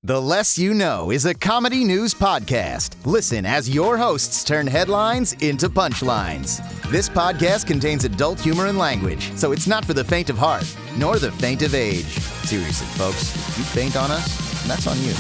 The Less You Know is a comedy news podcast. Listen as your hosts turn headlines into punchlines. This podcast contains adult humor and language, so it's not for the faint of heart, nor the faint of age. Seriously, folks, if you faint on us, that's on you.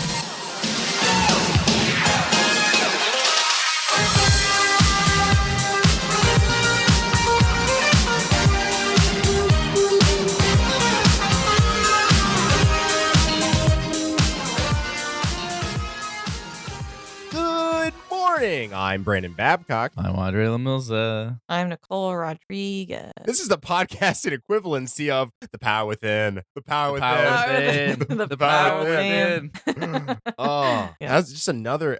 I'm Brandon Babcock. I'm Andre Lamilza. I'm Nicole Rodriguez. This is the podcasting equivalency of The Power Within. The Power Within. The Power Within. Oh, Yeah. That's just another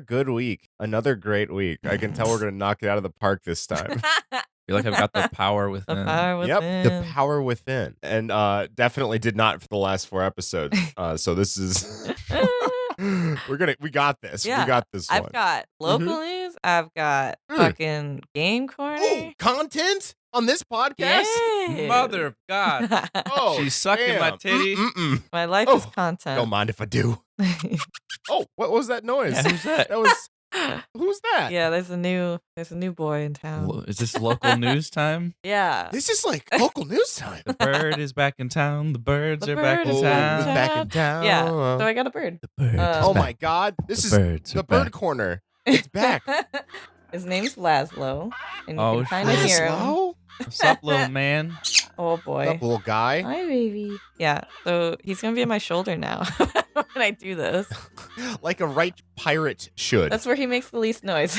good week. Another great week. I can tell we're going to knock it out of the park this time. I feel like I've got the power within. The Power Within. Yep, The Power Within. And definitely did not for the last 4 episodes. So this is... we got this. Yeah, We got this one. I've got local news. I've got fucking game corner. Ooh, content on this podcast? Yeah. Mother of God. Oh, She's sucking my damn. titty. My life is content. Don't mind if I do. Oh, what was that noise? Yeah, who's that? That was... Who's that? Yeah, there's a new boy in town. Is this local news time? Yeah. This is like local news time. The bird is back in town. The birds The are back bird in is Oh, town. it's back in town. Yeah. So I got a bird. The bird. Oh my God! This is the bird corner. It's back. His name's Laszlo, and you Oh, can kind of hear him. Laszlo? What's up, little man? Oh boy. That little guy. Hi, baby. Yeah. So he's gonna be on my shoulder now when I do this. Like a right pirate should. That's where he makes the least noise.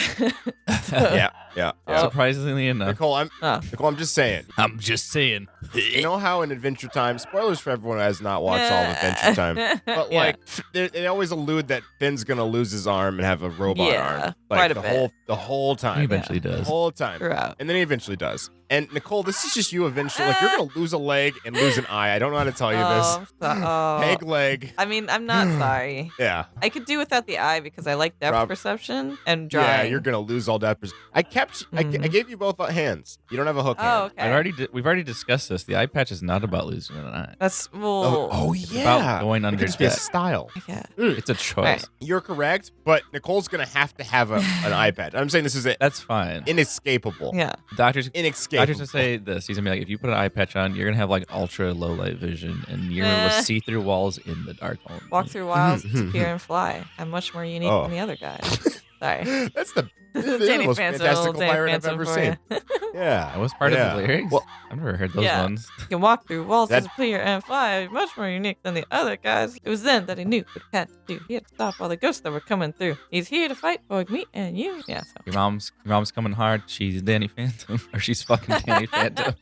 Yeah. Oh. Surprisingly enough. Nicole, I'm just saying. I'm just saying. You know how in Adventure Time, spoilers for everyone who has not watched all of Adventure Time, but Yeah. like they always allude that Finn's gonna lose his arm and have a robot Yeah, arm. quite Like a bit. the whole time. He eventually The does. whole time. Throughout. And then he eventually does. And Nicole, this is just you eventually. Like, you're going to lose a leg and lose an eye. I don't know how to tell you this. Peg leg. I mean, I'm not sorry. Yeah. I could do without the eye because I like depth perception and drawing. Yeah, you're going to lose all that. I gave you both hands. You don't have a hook Oh, hand. okay. We've already discussed this. The eye patch is not about losing an eye. That's well. Oh, It's yeah. about going It under could just be a debt. style. Yeah. It's a choice. Right. You're correct, but Nicole's going to have an eye patch. I'm saying this is That's fine. inescapable. Yeah. Doctors Inescapable. gonna say this. He's gonna be like, if you put an eye patch on, you're gonna have like ultra low light vision, and you're gonna see through walls in the dark. Only. Walk through walls, disappear, and fly. I'm much more unique Oh. than the other guys. Sorry. That's the Danny most Phantom, fantastical Danny pirate I've Phantom ever for seen. ya. Yeah. That was part Yeah. of the lyrics. Well- I've never heard those Yeah. ones. You can walk through walls, That- disappear, and fly. Much more unique than the other guys. It was then that he knew what he had to do. He had to stop all the ghosts that were coming through. He's here to fight for me and you. Yeah. So. Your mom's coming hard. She's Danny Phantom, or she's fucking Danny Phantom.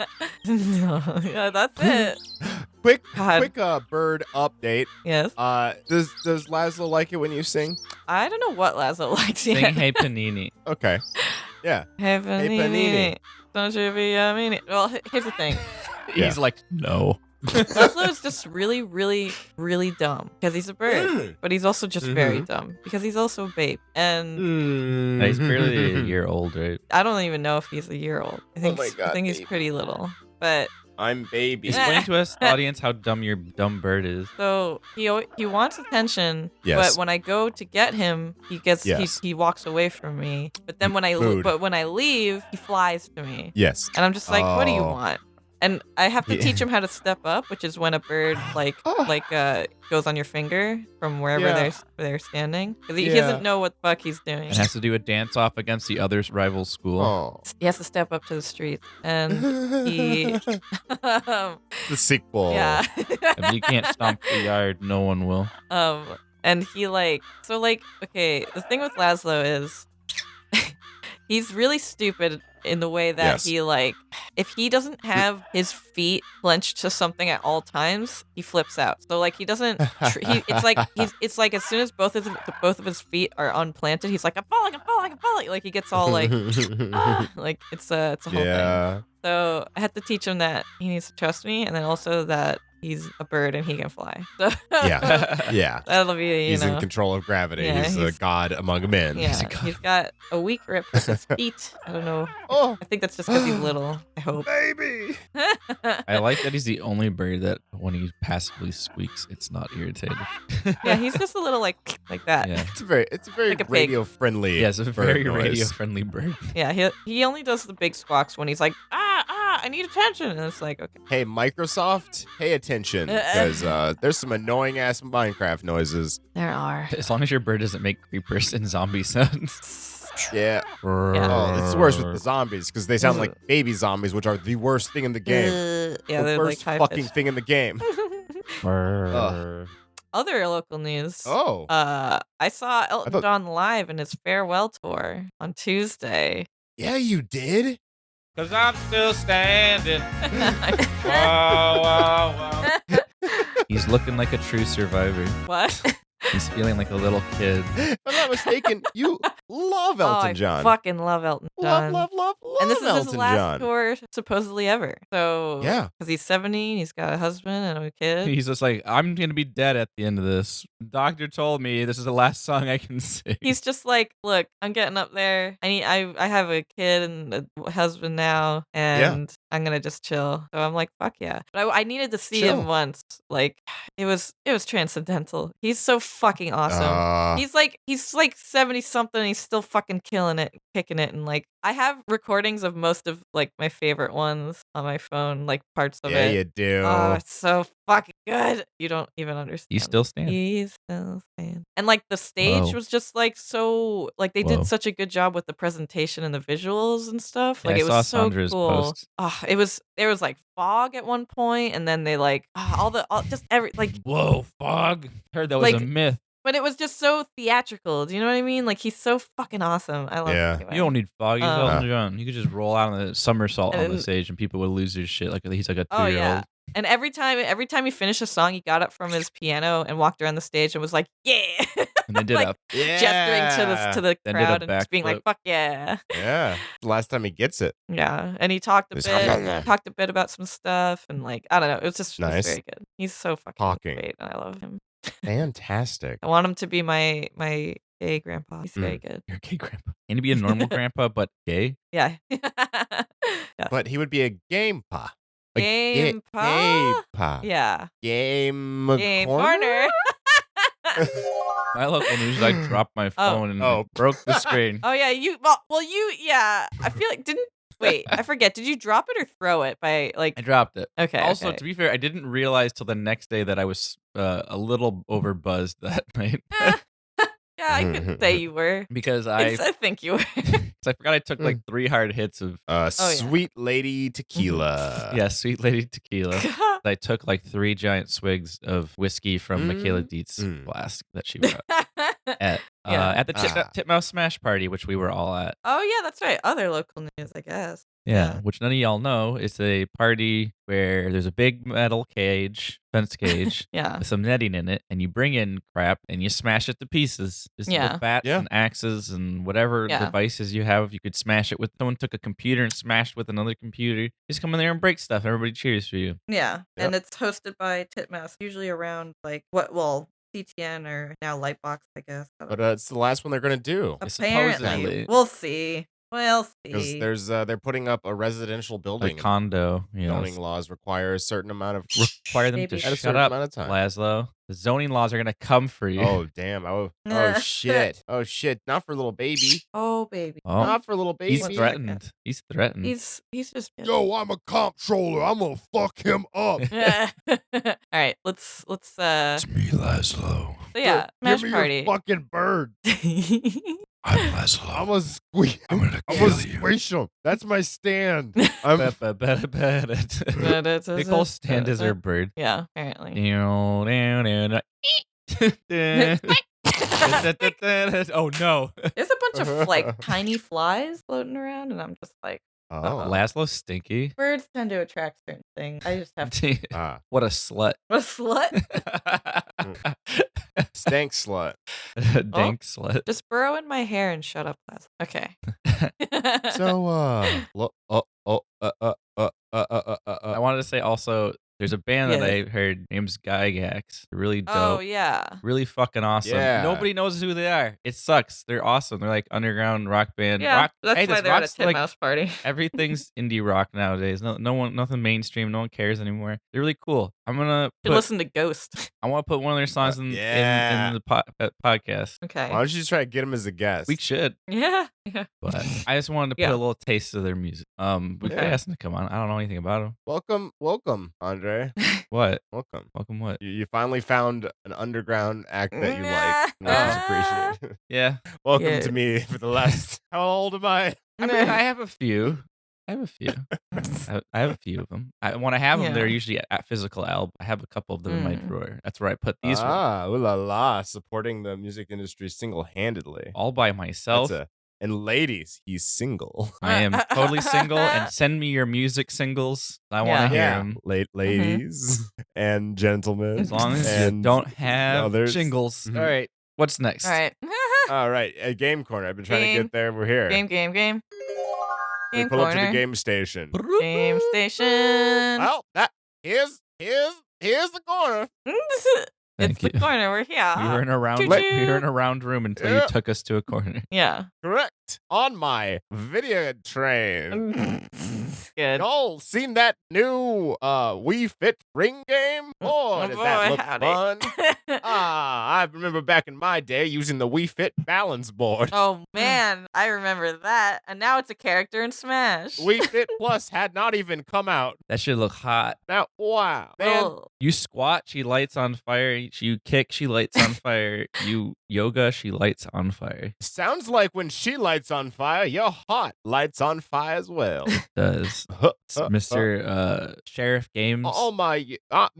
No, yeah, that's it. Quick God. bird update. Yes. Does Laszlo like it when you sing? I don't know what Lazo likes Sing yet. Hey Panini. Okay. Yeah. Hey, Panini. Panini. Don't you be a meanie. Well, here's the thing. Yeah. He's like, no. Laszlo is just really, really, really dumb because he's a bird, but he's also just very dumb because he's also a babe. And He's barely a year old, right? I don't even know if he's a year old. I think, my God, I think he's babe. pretty little. But I'm baby. Explain to us, the audience, how dumb your dumb bird is. so he wants attention, Yes. but when I go to get him, Yes. he walks away from me. But then when Mood. when I leave, he flies to me. Yes. And I'm just like, what do you Oh. want? And I have to Yeah. teach him how to step up, which is when a bird goes on your finger from wherever Yeah. they're standing. Because he Yeah. doesn't know what the fuck he's doing. And has to do a dance off against the other rival school. Oh. He has to step up to the street, and he, The sequel. yeah, If you can't stomp the yard, no one will. and he okay. The thing with Laszlo is he's really stupid in the way that Yes. he if he doesn't have his feet clenched to something at all times, he flips out. So he doesn't. It's like as soon as both of his feet are unplanted, he's like, I'm falling. Like he gets all like, ah, like it's a whole thing. Yeah. So I had to teach him that he needs to trust me, and then also that he's a bird and he can fly. So Yeah. that'll be, He's in control of gravity. Yeah, he's a god among men. Yeah, He's a god. he's got a weak grip with his feet. I don't know. Oh, I think that's just because he's little. I hope. baby. I like that he's the only bird that when he passively squeaks, it's not irritated. Yeah, he's just a little like that. Yeah. It's a very Like a pig. radio friendly. Yeah, it's a bird very noise. radio-friendly bird. Yeah, he only does the big squawks when he's like, I need attention. And it's like, okay. Hey, Microsoft, pay attention because there's some annoying ass Minecraft noises. There are. As long as your bird doesn't make creepers and zombie sounds. Yeah. Oh, it's worse with the zombies because they sound like baby zombies, which are the worst thing in the game. Yeah, the they're worst like fucking high-pitched. thing in the game. Other local news. Oh. I saw Elton thought- John live in his farewell tour on Tuesday. Yeah, you did. Because I'm still standing. Wow. He's looking like a true survivor. What? He's feeling like a little kid. If I'm not mistaken, you love Elton John. I fucking love Elton John. Love And this is Elton his last John. tour supposedly ever. So Yeah. because he's 70, he's got a husband and a kid. He's just like, I'm going to be dead at the end of this. The doctor told me this is the last song I can sing. He's just like, look, I'm getting up there. I have a kid and a husband now, and I'm gonna just chill. So I'm like, fuck yeah. But I needed to see Chill. him once. Like it was transcendental. He's so fucking awesome. He's like 70 something. He's still fucking killing it, kicking it, and like I have recordings of most of like my favorite ones on my phone, like parts of Yeah, it. you do. Oh, it's so fucking good. You don't even understand. He's still standing. He's still standing. And like the stage Whoa. was just like so like they Whoa. did such a good job with the presentation and the visuals and stuff. Yeah, Like I it saw was so Sandra's cool. posts. There was like fog at one point, and then they like just every like Whoa, fog. Heard that was a Like- myth. but it was just so theatrical. Do you know what I mean? Like he's so fucking awesome. I love Yeah. him. You don't need fog. He's Um, Elton John. You could just roll out on a somersault on the And- stage and people would lose their shit. Like he's like a 2-year-old. Oh yeah. And every time he finished a song, he got up from his piano and walked around the stage and was like, "Yeah," And they did like, a gesturing to the Then did a crowd and just being like, backflip. "Fuck yeah." Yeah. Last time he gets it. Yeah, and he talked a Just- bit about some stuff, and like I don't know, it was just it was Nice. very good. He's so fucking Talking. great, and I love him. Fantastic. I want him to be my gay grandpa. He's very Mm. good. You're a gay grandpa. Can you be a normal grandpa but gay? Yeah. But he would be a game pa. A Game pa? Game pa. Yeah. Game Corner. My local news, I dropped my phone and Oh. it broke the screen. Oh yeah, yeah. I feel like wait, I forget. Did you drop it or throw it by like I dropped it. okay. Also, okay. to be fair, I didn't realize till the next day that I was a little overbuzzed that night Yeah, I could say you were. because I I think you were. I forgot I took like 3 hard hits of yeah. Sweet Lady Tequila. yeah, Sweet Lady Tequila. I took like 3 giant swigs of whiskey from Michaela Dietz's Mm. flask that she brought at Yeah. the Ah. Titmouse Smash Party, which we were all at. Oh yeah, that's right. Other local news, I guess. Yeah, Yeah. which none of y'all know. It's a party where there's a big metal fence cage, Yeah. with some netting in it, and you bring in crap and you smash it to pieces. Just Yeah. with bats Yeah. and axes and whatever Yeah. devices you have, you could smash it with. Someone took a computer and smashed with another computer. Just come in there and break stuff. Everybody cheers for you. Yeah. Yep. And it's hosted by Titmouse, usually around like CTN or now Lightbox, I guess. But it's the last one they're gonna do Apparently. supposedly- We'll see. We'll because see. there's they're putting up a residential A building. condo, you know, Zoning laws require a certain amount of. require them Maybe. to At a shut certain up, amount of time. Laszlo. The zoning laws are gonna come for you. Oh damn! Oh shit! Oh shit! Not for little baby. Oh baby. Oh, Not for little baby. he's threatened. He's threatened. He's just Yo, I'm a comptroller. I'm gonna fuck him up. All right, let's me, Laszlo. so yeah, smash Give me party. your fucking bird. I'm Laszlo. I'm gonna squeeze. I'm gonna I'm gonna squish him. That's my stand. I'm. Nicole stand is her bird. Yeah, apparently. Oh no. There's a bunch of like tiny flies floating around, and I'm just like, Oh. Laszlo's stinky. birds tend to attract certain things. I just have to. Ah. What a slut. A slut? Stank slut. Dank slut. Just burrow in my hair and shut up, class. Okay. So, I wanted to say also, there's a band that Yes. I heard named Gygax. Really Oh dope. yeah. Really fucking awesome. Yeah. Nobody knows who they are. It sucks. They're awesome. They're like underground rock band. Yeah. Rock. That's Hey, why this they're at a rock's like Titmouse party. everything's indie rock nowadays. No one, nothing mainstream. No one cares anymore. They're really cool. You listen to Ghost. I want to put one of their songs in Yeah. the podcast. Okay. Why don't you just try to get him as a guest? We should, Yeah. Yeah. but I just wanted to put Yeah. a little taste of their music. We could Okay. ask them to come on. I don't know anything about them. Welcome, Andre. What? Welcome. Welcome what? You finally found an underground act that you like. And I just appreciate it. Yeah. Welcome Yeah. to me for the last. How old am I? I mean, I have a few. I have a few of them. When I have them, they're Yeah. usually at physical album. I have a couple of them in my Mm. drawer. That's where I put these ones, Ooh la la, supporting the music industry single-handedly. all by myself. And ladies, he's single. I am totally single, and send me your music singles. I want to Yeah. hear them. Ladies and gentlemen. As long as you and don't have others. jingles. Mhm. All right. What's next? All right. All right, a game corner. I've been trying to Game. get there. We're here. Game. We Game pull up to the corner. game station. Game station. Well, here's the corner. Thank It's you. the corner. We're here. We were in a round. Choo-choo. We were in a round room until you Yeah. took us to a corner. Yeah. Correct. On my video train. Good. Y'all seen that new Wii Fit ring game? Boy, does that boy, look howdy. fun. I remember back in my day using the Wii Fit balance board. Oh man, I remember that. And now it's a character in Smash. Wii Fit Plus had not even come out. That should look hot. Now, wow. Man, Oh, You squat, she lights on fire. You kick, she lights on fire. You yoga, she lights on fire. sounds like when she lights on fire, your heart lights on fire as well. Does Mr. Sheriff Games? Oh my,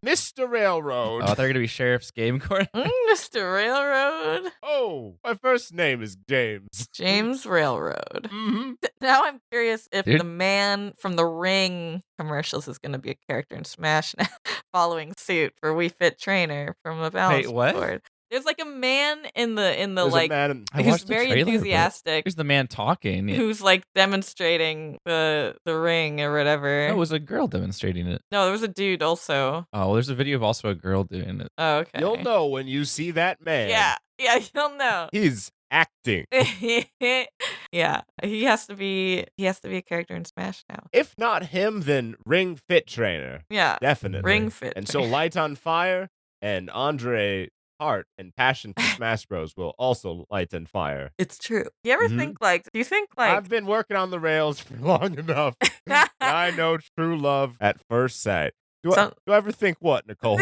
Mr. Railroad. Oh, I thought they were gonna be Sheriff's Game Corner. Mr. Railroad. Oh, my first name is James. James Railroad. Mm-hmm. Now I'm curious if Dude. the man from the Ring commercials is going to be a character in Smash now, following suit for We Fit Trainer from a balance what? board. There's like a man in the There's like a man. I who's watched the very trailer, but enthusiastic, Here's the man talking. who's like demonstrating the ring or whatever. No, it was a girl demonstrating it. No, there was a dude also. Oh, well, there's a video of also a girl doing it. Oh, okay. You'll know when you see that man. Yeah, you'll know. He's acting. Yeah, he has to be a character in Smash now. If not him, then Ring Fit Trainer. Yeah, Definitely. Ring Fit. And so Light on Fire and Andre Heart and Passion for Smash Bros. Will also light on fire. It's true. Do you Mhm. you think like I've been working on the rails for long enough. I know true love at first sight. Do I ever think what, Nicole?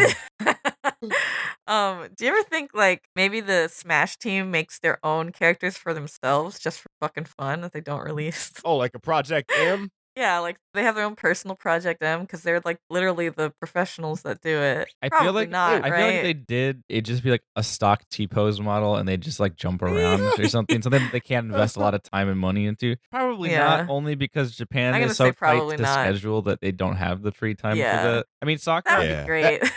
do you ever think like maybe the Smash team makes their own characters for themselves just for fucking fun that they don't release? Oh, like a Project M? Yeah, like they have their own personal Project M because they're like literally the professionals that do it. I Probably feel like not, I right? feel like they did. It'd just be like a stock T-pose model, and they just like jump around or something. So then they can't invest a lot of time and money into. Probably Yeah. not. Only because Japan I'm gonna is so say tight probably to not. schedule that they don't have the free time Yeah. for that. I mean, That would Sakurai. Yeah. be great.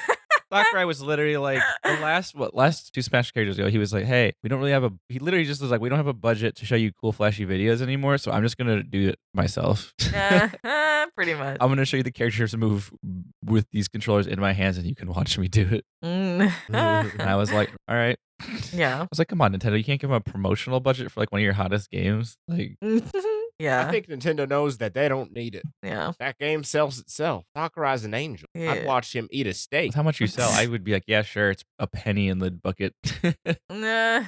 Sakurai was literally like the last two Smash characters ago. He was like, "Hey, we don't really have a." He literally just was like, "We don't have a budget to show you cool, flashy videos anymore, so I'm just gonna do it myself. Pretty much. I'm gonna show you the characters move with these controllers in my hands, and you can watch me do it." Mm. And I was like, "All right." I Yeah. was like, "Come on, Nintendo, you can't give them a promotional budget for like one of your hottest games." Like, Yeah. I think Nintendo knows that they don't need it. Yeah. That game sells itself. Sakurai's an angel. I'd Yeah. watch him eat a steak. with how much you sell, I would be like, "Yeah, sure, it's a penny in the bucket." Yeah.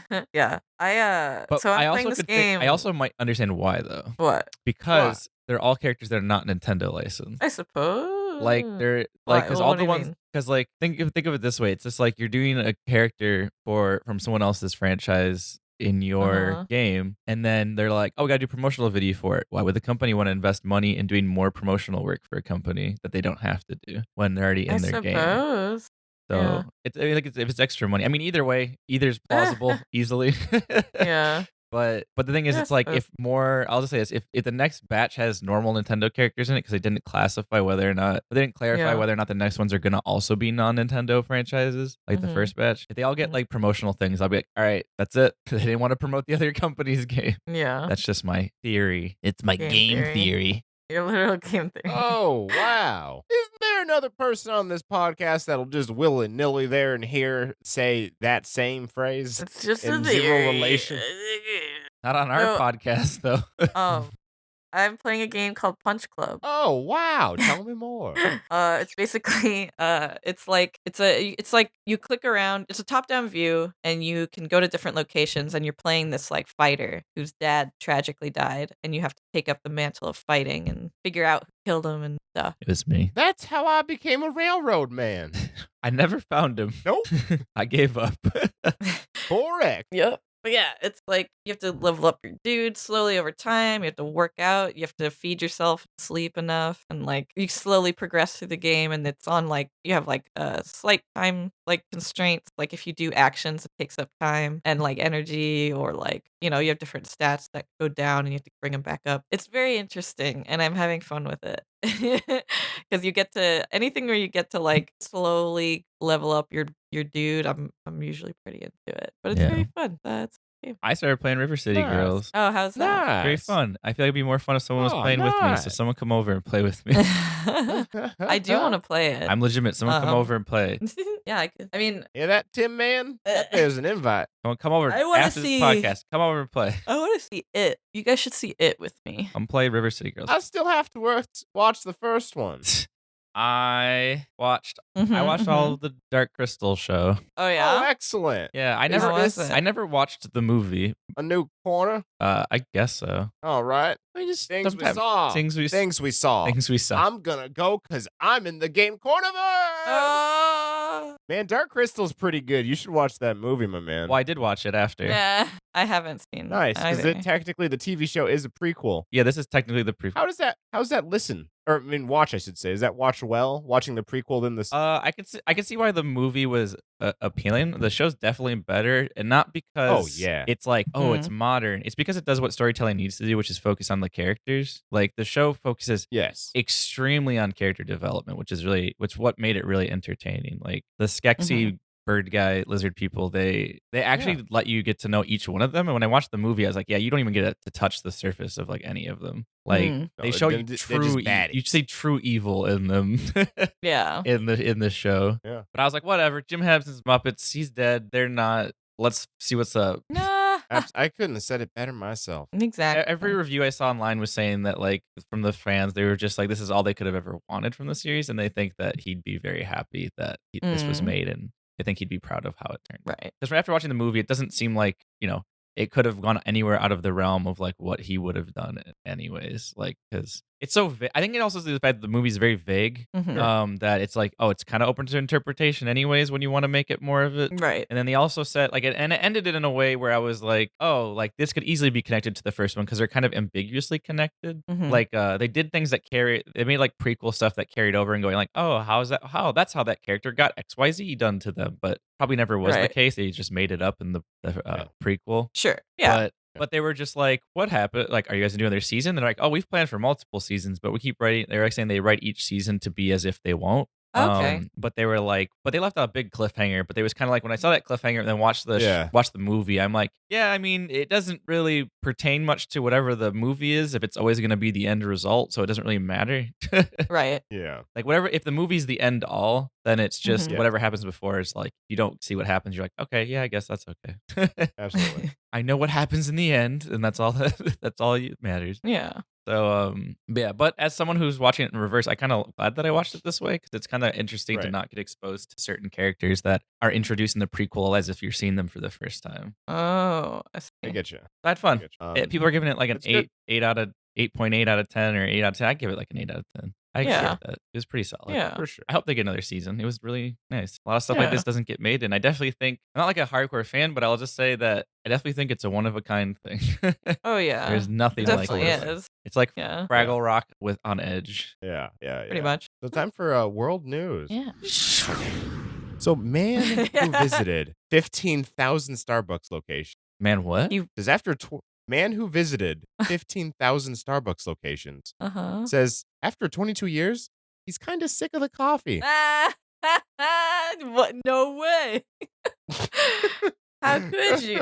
But So I'm I also playing this could game. I also might understand why though, What? because they're all characters that are not Nintendo licensed. I suppose. Like they're Why? like because Well, all what do the you ones mean? because like think of it this way, it's just like you're doing a character from someone else's franchise in your Uh-huh. game, and then they're like, "Oh, we gotta do a promotional video for it." Why would the company want to invest money in doing more promotional work for a company that they don't have to do when they're already in I their game? suppose. So yeah. it's I mean, like if it's extra money, I mean either way, either's plausible easily. Yeah. But the thing is, Yeah, I it's like suppose. if more, I'll just say this: if the next batch has normal Nintendo characters in it, because they didn't classify whether or not, they didn't clarify Yeah. whether or not the next ones are gonna also be non-Nintendo franchises, like the Mhm. first batch. If they all get Mhm. like promotional things, I'll be like, all right, that's it. They didn't want to promote the other company's game. Yeah. That's just my theory. It's my Game game theory. theory. Your literal game theory. Oh, wow. Isn't there another person on this podcast that'll just willy-nilly there and here say that same phrase It's just a in zero theory. relation? Not on our So- podcast though. I'm playing a game called Punch Club. Oh, wow. Tell me more. It's basically it's like you click around. It's a top-down view, and you can go to different locations, and you're playing this like fighter whose dad tragically died, and you have to take up the mantle of fighting and figure out who killed him and stuff. It was me. That's how I became a railroad man. I never found him. Nope. I gave up. Correct. Yep. But yeah, it's like you have to level up your dude slowly over time. You have to work out. You have to feed yourself, sleep enough, and like you slowly progress through the game. And it's on like you have like slight time like constraints. Like if you do actions, it takes up time and like energy, or like you have different stats that go down, and you have to bring them back up. It's very interesting, and I'm having fun with it because you get to anything where you get to like slowly level up your dude. I'm usually pretty into it, but it's Yeah. very fun. That's I started playing River City Nice. Girls. oh, how's that? Nice. Very fun. I feel like it'd be more fun if someone was Oh, playing with me. So nice. someone come over and play with me. I do want to play it. I'm legitimate. Someone come Um, over and play. yeah, I could. I mean, Hear that, Tim Man? There's an invite. Come over I wanna after see- this podcast. Come over and play. I want to see it. You guys should see it with me. I'm playing River City Girls. I still have to watch the first one. I watched Mhm, all mhm. of the Dark Crystal show. Oh Oh, yeah. excellent. Yeah, I Is never this- I never watched the movie. A new corner. I guess so. All right. I just Things we sometimes- saw. Things we Things we saw. things we saw. I'm gonna go because I'm in the game cornerverse. Man, Dark Crystal's pretty good. You should watch that movie, my man. Well, I did watch it after. Yeah, I haven't seen. Nice, because either. technically the TV show is a prequel. Yeah, this is technically the prequel. How's that listen? Or I mean, watch, I should say. Is that watch well? Watching the prequel than this? I can see why the movie was appealing. The show's definitely better, and not because yeah. it's like it's modern. It's because it does what storytelling needs to do, which is focus on the characters. Like the show focuses Yes. extremely on character development, which what made it really entertaining. Like the Skeksis bird guy, lizard people, they actually let you get to know each one of them. And when I watched the movie, I was like, yeah, you don't even get to touch the surface of like any of them. Like Mm. they No, show they're you just true, baddies. you see true evil in them. Yeah. in the show. Yeah. But I was like, whatever. Jim Henson's Muppets. He's dead. They're not. Let's see what's up. Nah. I couldn't have said it better myself. Exactly. Every review I saw online was saying that, like, from the fans, they were just like, this is all they could have ever wanted from the series, and they think that he'd be very happy that this was made, and I think he'd be proud of how it turned out. Right. Because after watching the movie, it doesn't seem like it could have gone anywhere out of the realm of like what he would have done anyways. Like, because it's so I think it also is the fact that the movie's very vague. Mhm. That it's like, it's kind of open to interpretation anyways when you want to make it more of it. Right. And then they also said like it ended it in a way where I was like, oh, like this could easily be connected to the first one because they're kind of ambiguously connected. Mhm. Like they did things that they made like prequel stuff that carried over and going like, oh, that's how that character got XYZ done to them, but probably never was the Right. case. They just made it up in the prequel. Sure. Yeah. But they were just like, what happened? Like, are you guys gonna do another season? They're like, oh, we've planned for multiple seasons, but we keep writing. They're like saying they write each season to be as if they won't. Okay. But they were like, but they left out a big cliffhanger. But they was kind of like when I saw that cliffhanger and then watched Yeah. watched the movie, I'm like, yeah, I mean, it doesn't really pertain much to whatever the movie is if it's always gonna be the end result, so it doesn't really matter. Right. Yeah. Like whatever, if the movie's the end all, then it's just Mhm. whatever happens before is like you don't see what happens. You're like, okay, yeah, I guess that's okay. Absolutely. I know what happens in the end, and that's all that's all that matters. Yeah. So yeah, but as someone who's watching it in reverse, I kind of glad that I watched it this way because it's kind of interesting to Right. not get exposed to certain characters that are introduced in the prequel as if you're seeing them for the first time. Oh, I see. I get you. I had fun. People are giving it like an it's good. 8.8 out of 10 or 8 out of 10. I give it like an 8 out of 10. I Yeah. accept that. It was pretty solid. Yeah. For sure. I hope they get another season. It was really nice. A lot of stuff like Yeah. this doesn't get made, and I definitely think I'm not like a hardcore fan, but I'll just say that I definitely think it's a one of a kind thing. Oh yeah. There's nothing It like definitely this. is. It's like Yeah. Fraggle Rock with on edge. Yeah. Pretty much. So time for world news. Yeah. So man who visited 15,000 Starbucks locations Man, what? says after man who visited 15,000 Starbucks locations Uh-huh. says after 22 years he's kind of sick of the coffee. What? No way. How could you?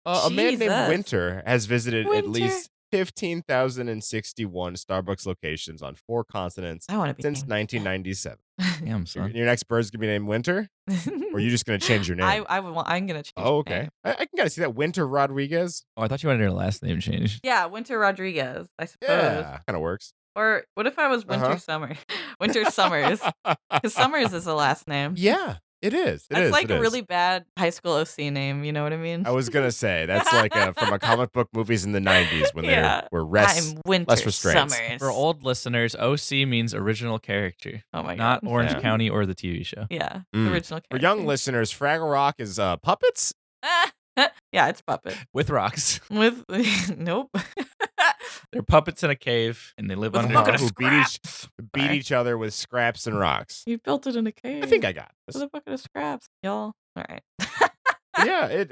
A man named Jesus. Winter has visited at Winter. least 15,061 Starbucks locations on 4 continents I want to be since named 1997. Damn, son. Your next bird's gonna be named Winter, or are you just gonna change your name? I'm gonna change. Oh, my okay. name. I can kind of see that. Winter Rodriguez. Oh, I thought you wanted your last name changed. Yeah, Winter Rodriguez, I suppose. Yeah, kind of works. Or what if I was Winter Summer? Winter Summers, because Summers is a last name. Yeah, it is. That's like a really bad high school OC name. You know what I mean? I was gonna say that's like from a comic book movies in the 90s when Yeah. there were I'm Winter less restraints. Summers. For old listeners, OC means original character, Oh my not god. Orange Yeah. County or the TV show. Yeah, Mm. original character. For young listeners, Fraggle Rock is puppets. Yeah, it's puppet. With rocks. With nope. They're puppets in a cave, and they live With a under bucket of who scraps. beat each other with scraps and rocks. You built it in a cave. I think I got with this. a bucket of scraps, y'all. All right. Yeah, it.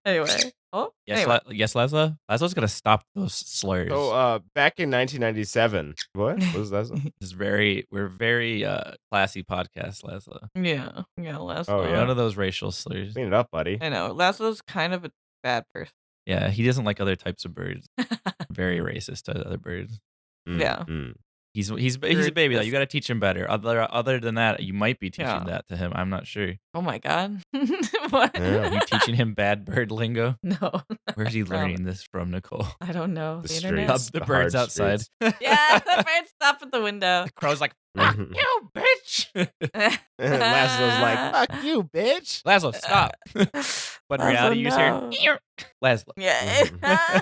Anyway. Oh, Yes, anyway. yes, Laszlo. Laszlo's gonna stop those slurs. So back in 1997, what was that? We're very classy podcast, Laszlo. Yeah. Laszlo. Oh, yeah. None of those racial slurs. Clean it up, buddy. I know. Laszlo's kind of a bad person. Yeah, he doesn't like other types of birds. Very racist to other birds. Yeah. He's a baby though. You got to teach him better. Other than that, you might be teaching that to him. I'm not sure. Oh my god. What? Yeah. Are you teaching him bad bird lingo? No. Where's he Promise. learning this from, Nicole? I don't know. The The streets. internet. The The birds hard outside. streets. Yeah, the birds stop at the window. The crow's like, "Fuck Mhm. you, bitch!" Laszlo's like, "Fuck you, bitch." Laszlo, stop. What Laszlo, reality use no. here? Laszlo, Yeah.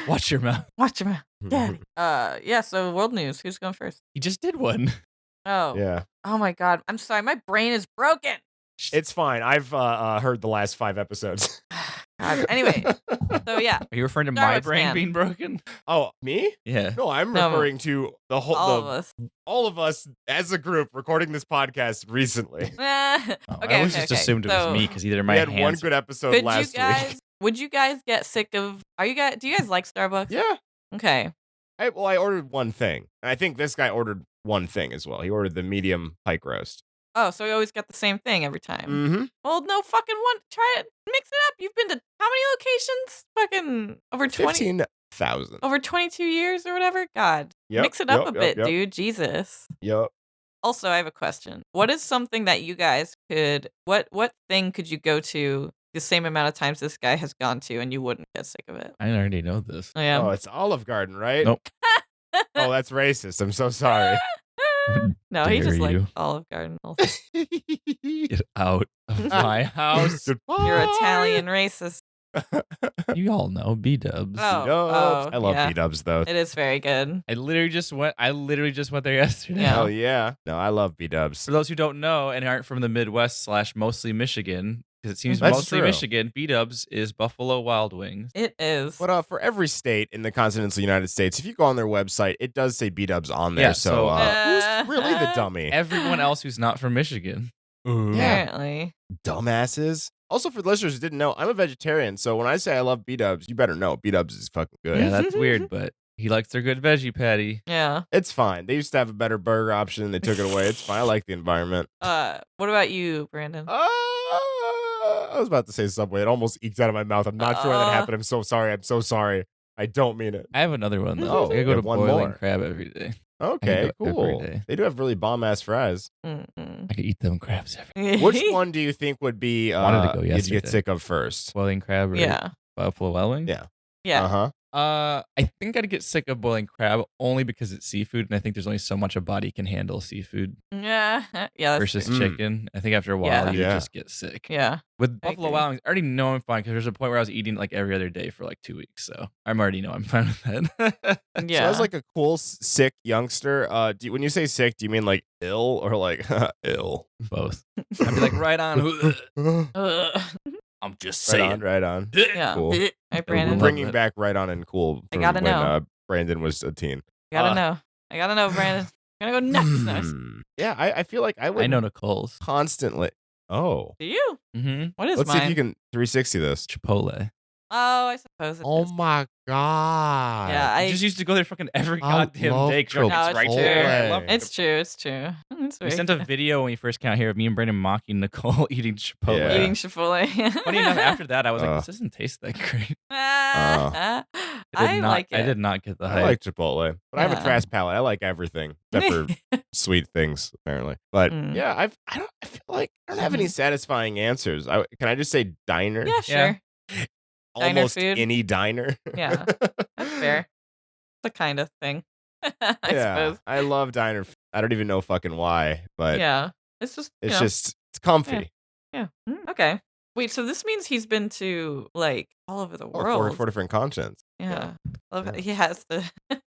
watch your mouth. Watch your mouth, daddy. Yeah. So world news. Who's going first? He just did one. Oh. Yeah, Oh my god. I'm sorry. My brain is broken. it's fine. I've heard the last 5 episodes. God. Anyway. So yeah. Are you referring to my Starbucks brain man. being broken? Oh, me? Yeah. No, I'm No. referring to the whole All of us. all of us as a group recording this podcast recently. Oh, Okay. I always just assumed it was So, me because either my We had one hands. good episode Could you last guys? week. Would you guys get sick of? Do you guys like Starbucks? Yeah. Okay. I ordered one thing. And I think this guy ordered one thing as well. He ordered the medium pike roast. Oh, so we always get the same thing every time. Mm-hmm. Well, no fucking one. Try it. Mix it up. You've been to how many locations? Fucking over 20. 15,000. Over 22 years or whatever? God. Yep, Mix it up yep, a bit, yep. dude. Jesus. Yep. Also, I have a question. What is something that you guys could what thing could you go to the same amount of times this guy has gone to and you wouldn't get sick of it? I already know this. I am. Oh, it's Olive Garden, right? Nope. Oh, that's racist. I'm so sorry. No, he just Dare likes you. Olive Garden. Also. Get out of my house. Goodbye. You're Italian racist. You all know B-dubs. Oh, B-dubs. I love yeah. B-dubs though. It is very good. I literally just went there yesterday. Yeah. Hell yeah. No, I love B-dubs. For those who don't know and aren't from the Midwest / mostly Michigan, because it seems That's mostly true. Michigan, B-dubs is Buffalo Wild Wings. It is. But for every state in the continental United States, if you go on their website, it does say B-dubs on there. Yeah, so so, who's really the dummy? Everyone else who's not from Michigan. Apparently. Dumbasses. Also, for the listeners who didn't know, I'm a vegetarian, so when I say I love B-dubs, you better know B-dubs is fucking good. Yeah, that's weird, but he likes their good veggie patty. Yeah. It's fine. They used to have a better burger option, and they took it away. It's fine. I like the environment. What about you, Brandon? I was about to say Subway. It almost eked out of my mouth. I'm not sure why that happened. I'm so sorry. I'm so sorry. I don't mean it. I have another one though. Oh, I gotta you go to have one Boiling more. Crab every day. Okay, go every cool. day. They do have really bomb-ass fries. Mm-mm. I could eat them crabs every day. Which one do you think would be Wanted to go you'd get yesterday. sick of first? Boiling Crab or Yeah. Buffalo Wild Wings? Yeah. Yeah. Uh-huh. I think I'd get sick of boiling crab only because it's seafood, and I think there's only so much a body can handle seafood Yeah. Yeah. That's versus true. chicken. I think after a while Yeah. you Yeah. just get sick. Yeah. With I Buffalo agree. Wild Wings, I already know I'm fine because there's a point where I was eating like every other day for like 2 weeks, so I'm already know I'm fine with that. Yeah. So as like a cool sick youngster, when you say sick, do you mean like ill or like ill? Both. I'd be like, right on. Ugh. I'm just Right saying. on, right on. Yeah. Cool. Hey, We're Brandon. love bringing it. back right on and cool I from gotta when know. Brandon was a teen. I gotta know, Brandon. I'm gonna go nuts. Yeah, I feel like I would I know Nicole's. constantly. Oh, Do you? Mm-hmm. What is let's mine? see if you can 360 this. Chipotle. Oh, I suppose it Oh is. my god. Yeah, I I. just used to go there fucking every I goddamn love day. 'Cause you're like, No, it's it's right true. there. I love It's true. It's true. It's We very sent a good. video when we first came out here of me and Brandon mocking Nicole eating Chipotle. Yeah. Eating Chipotle. Funny enough, after that, I was like, Uh. this doesn't taste that great. I like it. I did not get the I hype. like Chipotle, but I have a Yeah. trash palate. I like everything except for sweet things, apparently. But Mm. yeah, I feel like I don't have any satisfying answers. Can I just say diner? Yeah, sure. Yeah. Diner Almost food? any diner. Yeah. That's fair. The kind of thing. I suppose. I love diner. I don't even know fucking why, but Yeah. It's just. it's it's comfy. Yeah. Okay. Wait, so this means he's been to like all over the Oh, world. four different continents. Yeah. Love it. Yeah. He has the.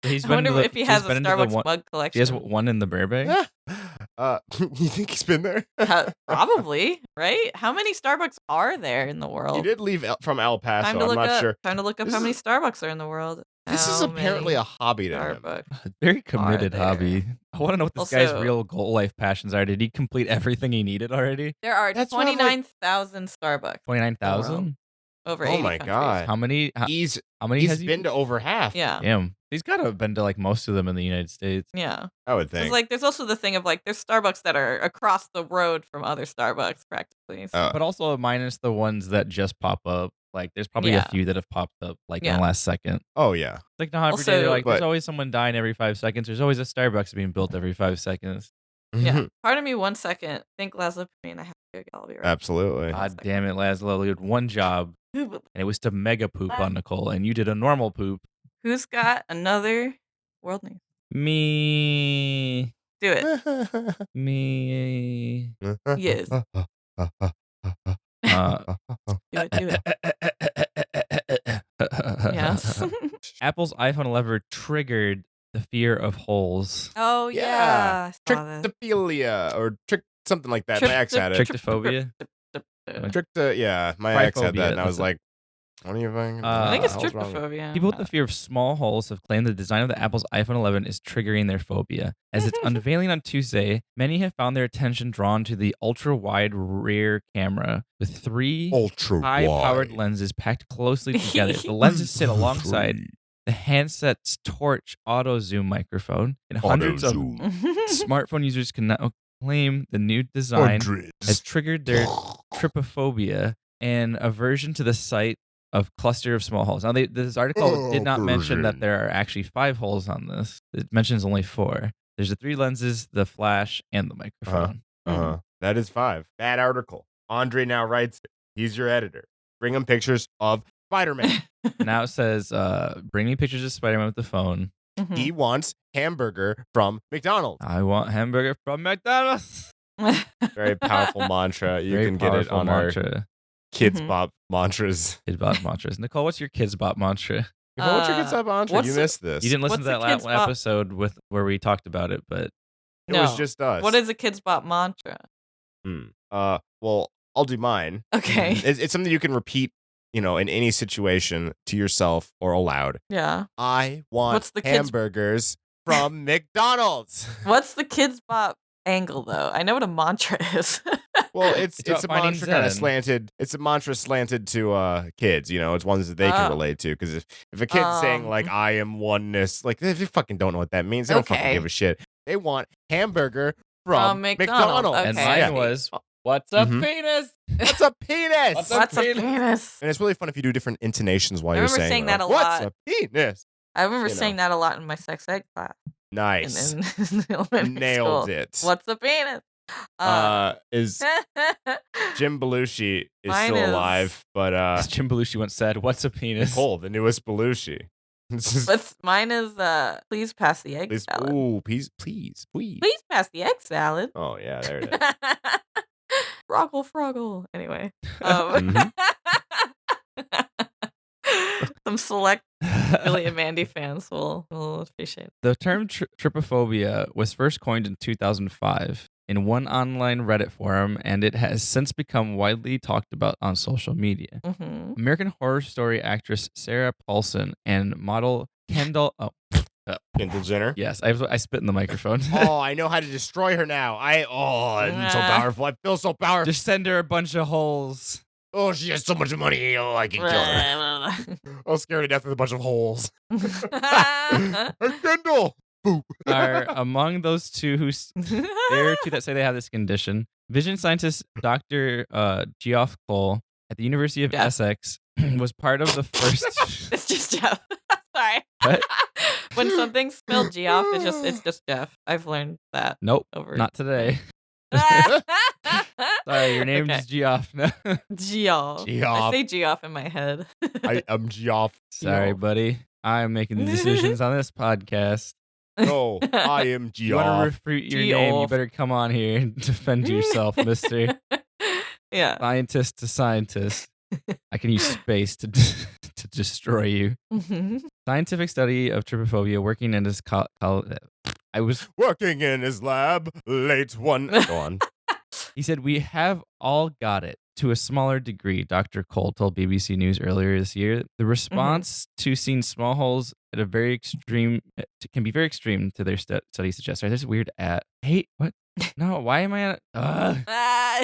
He's I been wonder to the, if he he's has a been into the Starbucks one, mug he collection. has one in the Burbank. You think he's been there? Probably, right? How many Starbucks are there in the He world? did leave from El Paso. Time to I'm look not up. sure. Time to look up This how many is- Starbucks are in the world. This is How apparently many a hobby to him. Starbucks. Very committed there? hobby. I want to know what this guy's Also- real goal life passions are. Did he complete everything he needed already? There are That's what I'm like- 29,000 Starbucks. 29,000? Over Oh 80 my countries. God. How many? How He's many has he been to over half. Yeah. Damn. He's got to have been to like most of them in the United States. Yeah. I would It's think. like there's also the thing of like there's Starbucks that are across the road from other Starbucks practically. So. But also minus the ones that just pop up. Like there's probably Yeah. a few that have popped up like in Yeah. the last second. Oh yeah. Like not every day they're Also- like, there's But- always someone dying every 5 seconds. There's always a Starbucks being built every 5 seconds. Yeah. Pardon me 1 second. Think Laszlo and I have to go. I'll be right. Absolutely. God damn it, Laszlo. You had one job, and it was to mega poop on Nicole, and you did a normal poop. Who's got another world news? Me. Do it. Me. Yes. Uh, Do it. Do it. Yes. Apple's iPhone 11 triggered the fear of holes. Oh yeah. I saw this. Trichtophilia or something like that. Trip- My ex had it. Trichtophobia? My ex had that, and I Trypophobia, was that's like, "What are you fucking?" I think it's what the hell's wrong with- trypophobia. People with the fear of small holes have claimed the design of the Apple's iPhone 11 is triggering their phobia. As its unveiling on Tuesday, many have found their attention drawn to the ultra-wide rear camera with 3 Ultra high-powered wide. lenses packed closely together. The lenses sit alongside the handset's Torch auto zoom microphone, and hundreds of smartphone users can now claim the new design has triggered their trypophobia and aversion to the sight of cluster of small holes. Now, this article did not mention that there are actually 5 holes on this. It mentions only 4. There's the 3 lenses, the flash, and the microphone. That is 5. Bad article. Andre now writes it. He's your editor. Bring him pictures of Spider-Man. Now it says, bring me pictures of Spider-Man with the phone. He wants hamburger from McDonald's. I want hamburger from McDonald's. Very powerful mantra. You Very can get it powerful on our mantra. Kids-bop mantras. Kids-bop mantras. Nicole, what's your Kids-bop mantra? What's your Kids-bop mantra? what's You the- missed this. You didn't listen What's to the that last Kids-bop- episode where we talked about it, but It was just us. What is a Kids-bop mantra? Well, I'll do mine. Okay. It's something you can repeat, in any situation to yourself or aloud. Yeah. I want What's the kids- hamburgers from McDonald's. What's the Kids-bop angle though? I know what a mantra is. Well, it's It's about a finding mantra kind of Zen. slanted. It's a mantra slanted to kids. It's ones that they can Oh. relate to. Because if a kid's saying like "I am oneness," like they fucking don't know what that means. They don't fucking Okay. give a shit. They want hamburger from McDonald's. McDonald's. and Okay. mine was, what's a Mhm. penis? What's a penis? What's a What's a penis? penis? And it's really fun if you do different intonations while I you're remember saying saying that a What's lot. a penis? I remember You know. saying that a lot in my sex ed class. Nice. In elementary Nailed school. it. What's a penis? Is Jim Belushi is Mine still is- alive, but As Jim Belushi once said, what's a penis? Nicole, the newest Belushi. This is- Mine is please pass the egg please, salad. ooh, please. Please pass the egg salad. Oh yeah, there it is. Froggle. Anyway. Mhm. Some select Billy and Mandy fans will appreciate it. The term trypophobia was first coined in 2005 in one online Reddit forum, and it has since become widely talked about on social media. Mm-hmm. American Horror Story actress Sarah Paulson and model Kendall. Oh, Kendall Jenner. yes, I spit in the microphone. Oh, I know how to destroy her now. I'm so powerful. I feel so powerful. Just send her a bunch of holes. Oh, she has so much money. Oh, I can kill her. I'll scare her to death with a bunch of holes. Hey, Kendall. Boop. Are among those two there are two that say they have this condition. Vision scientist Dr. Geoff Cole at the University of Jeff. Essex was part of the first. It's just Jeff. Sorry. What? When something's spelled Geoff, it's just Jeff. I've learned that. Nope, over not today. Sorry, your name's Okay. Geoff. No. Geoff. Geoff. I say Geoff in my head. I'm Geoff. Sorry, buddy. I'm making the decisions on this podcast. No, I am You want to Geoff. refute your name, you Geoff. better come on here and defend yourself, mister. Yeah. Scientist to scientist. I can use space to to destroy you. Scientific study of trypophobia working in his I was Working in his lab late one. Go on. He said, "We have all got it to a smaller degree," Dr. Cole told BBC News earlier this year. The response to seeing small holes at a very extreme can be very extreme to their study suggests. Right, there's a weird ad. Hey, what? No, why am I on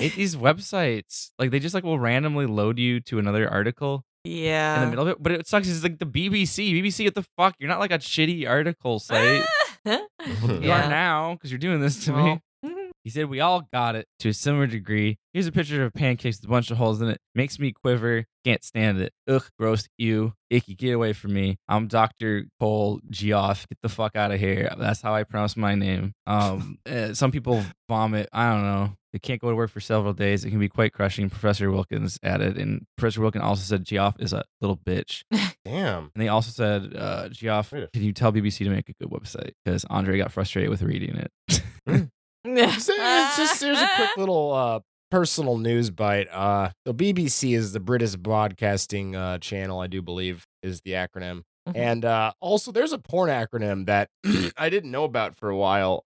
hate these websites? Like they just like will randomly load you to another article Yeah. in the middle of it. But it sucks. It's like the BBC. BBC, what the fuck? You're not like a shitty article site. You are now because you're doing this to me. Well, He said, "We all got it to a similar degree. Here's a picture of pancakes with a bunch of holes in it. Makes me quiver. Can't stand it. Ugh, gross, ew, icky. Get away from me. I'm Dr. Cole Geoff. Get the fuck out of here." That's how I pronounce my name. Some people vomit. I don't know. They can't go to work for several days. It can be quite crushing. Professor Wilkins added, and Professor Wilkins also said Geoff is a little bitch. Damn. And they also said, Geoff, Wait a- can you tell BBC to make a good website? Because Andre got frustrated with reading it. So it's just there's a quick little personal news bite. The BBC is the British Broadcasting Channel, I do believe, is the acronym. And also there's a porn acronym that I didn't know about for a while.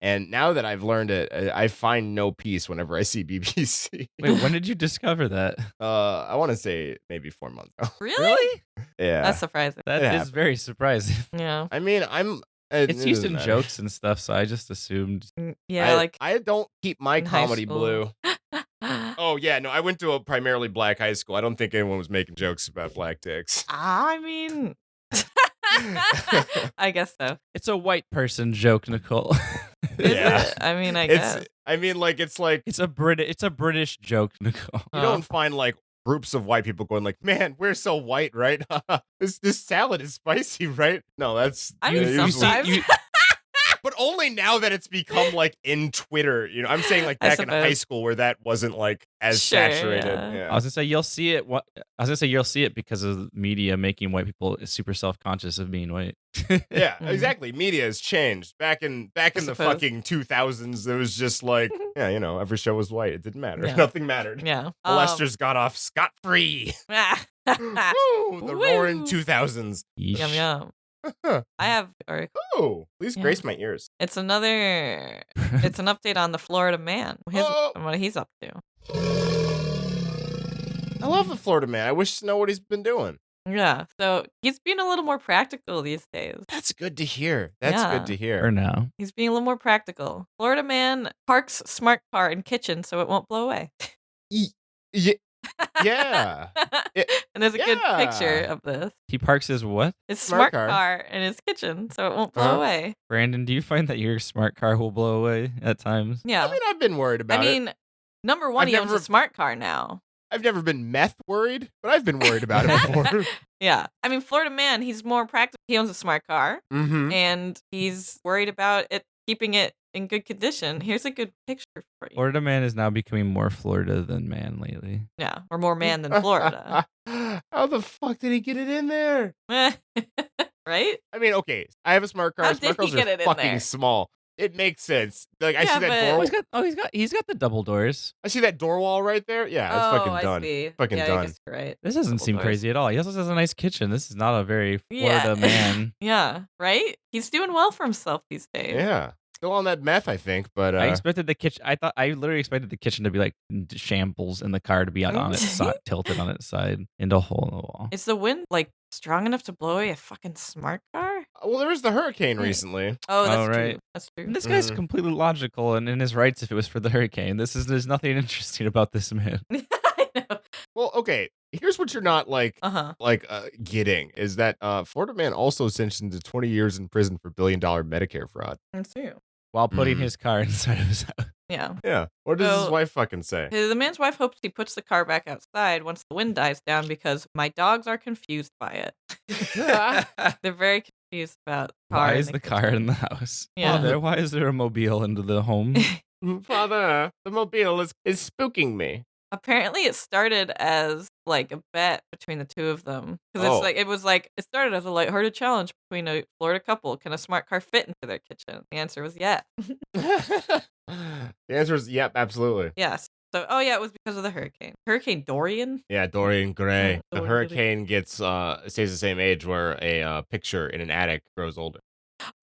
And now that I've learned it, I find no peace whenever I see BBC. Wait, when did you discover that? I want to say maybe 4 months ago. Really? Yeah. That's surprising. That It is happened. very surping. Yeah. I mean, I'm. It's it used doesn't in matter. jokes and stuff, so I just assumed. Yeah, like I don't keep my in high comedy school. blue. Oh yeah, no, I went to a primarily black high school. I don't think anyone was making jokes about black dicks. I mean, I guess so. It's a white person joke, Nicole. Is Yeah. it? I mean, I guess. It's like It's a British joke, Nicole. you don't find like groups of white people going like, "Man, we're so white, right? this salad is spicy, right?" No, that's I mean, usually- sometimes. but only now that it's become like in Twitter. You know, I'm saying like I back in high suppose. school where that wasn't like as Sure, saturated. yeah. Yeah. I was gonna say you'll see it. I was gonna say you'll see it because of media making white people super self-conscious of being white. Yeah, Mhm. exactly. Media has changed. Back in the suppose. fucking 2000s, it was just like, yeah, you know, every show was white. It didn't matter. Yeah. Nothing mattered. Yeah. Molesters got off scot-free. Woo, the roaring Woo. 2000s. Yum yum. I have. Or Oh, please Yeah. grace my ears. it's another. It's an update on the Florida man. Oh. What he's up to. I love the Florida man. I wish to know what he's been doing. Yeah. So he's being a little more practical these days. That's good to hear. That's Yeah. good to For hear. now, He's being a little more practical. Florida man parks smart car in kitchen so it won't blow away. Yeah. Yeah. And there's a good picture Yeah. of this. he parks his what? His Smart smart car. car in his kitchen so it won't blow Uh-huh. away. Brandon, do you find that your smart car will blow away at times? Yeah. I mean, I've been worried about I it. mean, number one, I've he owns a never- smart car now. I've never been meth worried, but I've been worried about it before. Yeah. I mean, Florida man, he's more practical. He owns a smart car Mm-hmm. and he's worried about it keeping it in good condition. Here's a good picture for you. Florida man is now becoming more Florida than man lately. Yeah. Or more man than Florida. How the fuck did he get it in there? Right? I mean, okay, I have a smart car. How Smart did he cars get are it in fucking there? small. It makes sense. Like I Yeah, see that but- door. He's got the double doors. I see that door wall right there. Yeah, it's fucking I done. see. Fucking yeah, I done. guess you're right. This doesn't Double seem doors. crazy at all. He also has a nice kitchen. This is not a very Yeah. Florida man. Yeah, right? He's doing well for himself these days. Yeah, still on that meth, I think. But I expected the kitchen. I literally expected the kitchen to be like shambles, and the car to be on its side, tilted on its side into a hole in the wall. Is the wind like strong enough to blow away a fucking smart car? well, there was the hurricane Hmm. recently. Oh, that's right. true. That's true. And this guy's Mhm. completely logical and in his rights if it was for the hurricane. There's nothing interesting about this man. I know. okay, here's what you're not Uh-huh. getting is that Florida man also sentenced to 20 years in prison for $1 billion Medicare fraud. That's true. While putting Mhm. his car inside of his house. Yeah. Yeah. What does his So- wife fucking say? The man's wife hopes he puts the car back outside once the wind dies down because my dogs are confused by it. They're very confused about the car. Why in is the car kitchen. in the house? Yeah. Father, why is there a mobile into the home? Father, the mobile is spooking me. Apparently, it started as like a bet between the two of them because Oh. it started as a lighthearted challenge between a Florida couple. Can a smart car fit into their kitchen? The answer was yes. The answer is yep, absolutely. Yes. So, it was because of the hurricane. Hurricane Dorian. Yeah, Dorian Gray. Yeah, The Dorian hurricane gets stays the same age where a picture in an attic grows older.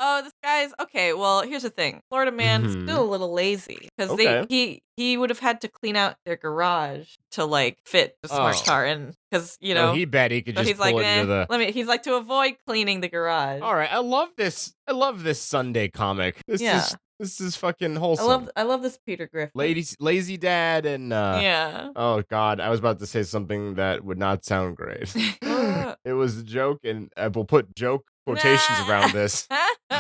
Oh, this guy's okay. Well, here's the thing. Florida man's Mhm. still a little lazy because Okay. he would have had to clean out their garage to like fit the smart Oh. car in because No, he bet he could So just he's like, pull it into the. he's like to avoid cleaning the garage. All right, I love this. I love this Sunday comic. This is fucking wholesome. I love this Peter Griffin. Lazy dad and Yeah. oh god, I was about to say something that would not sound great. It was a joke, and we'll put joke quotations around this.